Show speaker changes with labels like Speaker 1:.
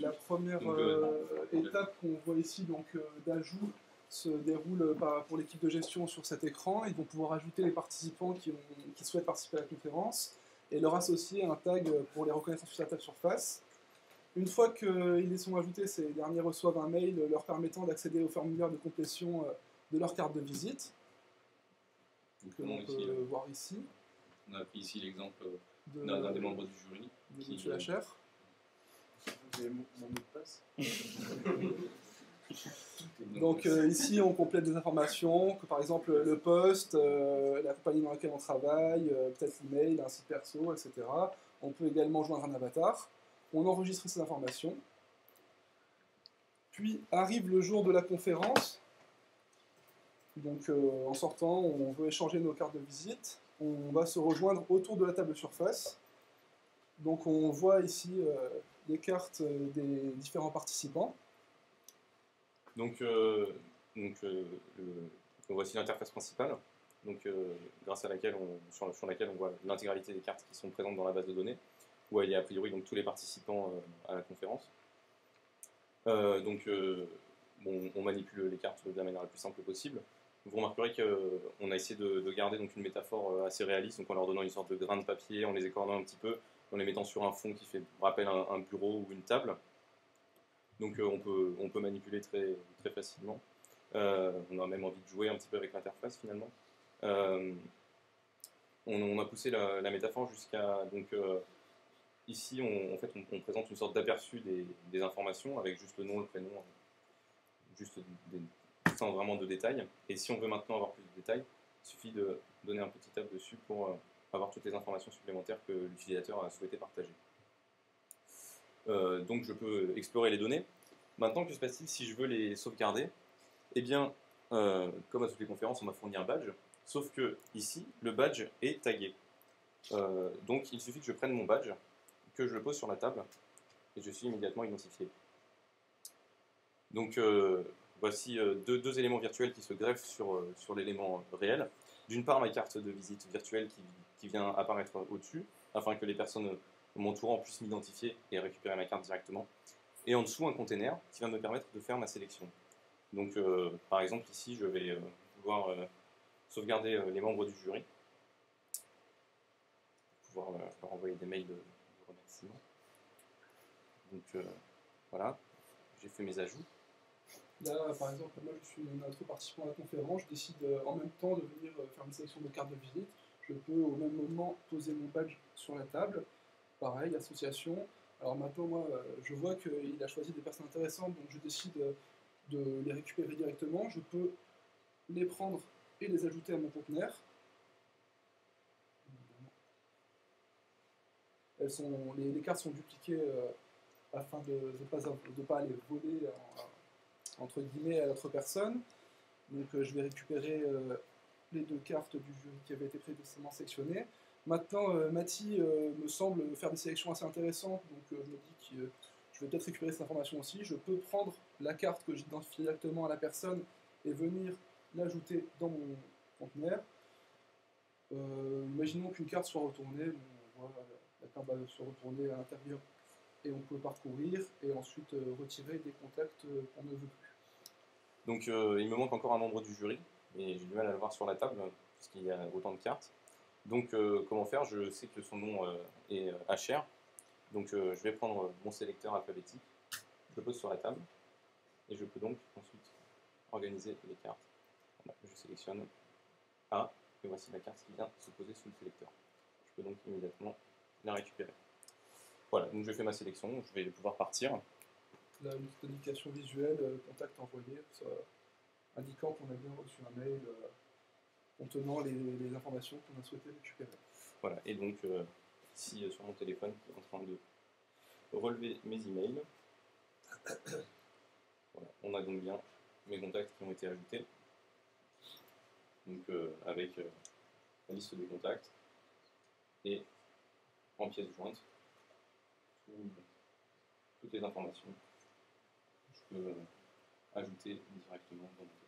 Speaker 1: la première étape qu'on voit ici, donc d'ajout, se déroule pour l'équipe de gestion sur cet écran. Ils vont pouvoir ajouter les participants qui souhaitent participer à la conférence et leur associer un tag pour les reconnaissances sur la table surface. Une fois qu'ils les sont ajoutés, ces derniers reçoivent un mail leur permettant d'accéder au formulaire de complétion de leur carte de visite, que l'on peut voir ici.
Speaker 2: On a pris ici l'exemple d'un des membres du jury.
Speaker 1: De M. Lacher.
Speaker 3: Vous avez mon mot de passe.
Speaker 1: Donc ici, on complète des informations, que par exemple le poste, la compagnie dans laquelle on travaille, peut-être l'email, un site perso, etc. On peut également joindre un avatar. On enregistre ces informations. Puis arrive le jour de la conférence. Donc en sortant, on veut échanger nos cartes de visite. On va se rejoindre autour de la table surface. Donc on voit ici les cartes des différents participants.
Speaker 2: Donc voici l'interface principale, grâce à laquelle sur laquelle on voit l'intégralité des cartes qui sont présentes dans la base de données, où il y a a priori donc, tous les participants à la conférence. On manipule les cartes de la manière la plus simple possible. Vous remarquerez qu'on a essayé de garder donc, une métaphore assez réaliste, donc en leur donnant une sorte de grain de papier, en les écornant un petit peu, en les mettant sur un fond qui rappelle un bureau ou une table. Donc on peut manipuler très, très facilement. On a même envie de jouer un petit peu avec l'interface finalement. On a poussé la métaphore jusqu'à... Ici, on présente une sorte d'aperçu des informations avec juste le nom, le prénom, juste sans vraiment de détails. Et si on veut maintenant avoir plus de détails, il suffit de donner un petit tab dessus pour avoir toutes les informations supplémentaires que l'utilisateur a souhaité partager. Donc je peux explorer les données. Maintenant, que se passe-t-il si je veux les sauvegarder? Eh bien, comme à toutes les conférences, on m'a fourni un badge, sauf que ici, le badge est tagué. Donc il suffit que je prenne mon badge, que je le pose sur la table, et je suis immédiatement identifié. Donc voici deux éléments virtuels qui se greffent sur l'élément réel. D'une part, ma carte de visite virtuelle qui vient apparaître au-dessus, afin que les personnes m'entourant puissent m'identifier et récupérer ma carte directement. Et en dessous, un container qui va me permettre de faire ma sélection. Donc, par exemple, ici, je vais pouvoir sauvegarder les membres du jury, pouvoir leur envoyer des mails de remerciement. Donc, voilà, j'ai fait mes ajouts.
Speaker 1: Là, par exemple, moi je suis un autre participant à la conférence, je décide en même temps de venir faire une sélection de cartes de visite. Je peux au même moment poser mon badge sur la table. Pareil, association. Alors maintenant, moi, je vois qu'il a choisi des personnes intéressantes, donc je décide de les récupérer directement. Je peux les prendre et les ajouter à mon conteneur. Les cartes sont dupliquées afin de ne pas les voler entre guillemets à l'autre personne. Donc je vais récupérer les deux cartes du jury qui avaient été précédemment sélectionnées. Maintenant, Mathie me semble faire des sélections assez intéressantes, donc je me dis que je vais peut-être récupérer cette information aussi. Je peux prendre la carte que j'identifie directement à la personne et venir l'ajouter dans mon conteneur. Imaginons qu'une carte soit retournée, on voit la carte va se retourner à l'intérieur et on peut parcourir et ensuite retirer des contacts qu'on ne veut plus.
Speaker 2: Donc il me manque encore un membre du jury, et j'ai du mal à le voir sur la table, puisqu'il y a autant de cartes. Donc comment faire? Je sais que son nom est HR, donc je vais prendre mon sélecteur alphabétique, je le pose sur la table, et je peux donc ensuite organiser les cartes. Voilà, je sélectionne A, et voici la carte qui vient se poser sous le sélecteur. Je peux donc immédiatement la récupérer. Voilà, donc je fais ma sélection, je vais pouvoir partir.
Speaker 1: Là, une petite indication visuelle, contact envoyé, ça, indiquant qu'on a bien reçu un mail contenant les informations qu'on a souhaité récupérer.
Speaker 2: Voilà, et donc ici sur mon téléphone qui est en train de relever mes emails. Voilà, on a donc bien mes contacts qui ont été ajoutés. Donc avec la liste des contacts et en pièce jointe toutes les informations que je peux ajouter directement dans mon téléphone.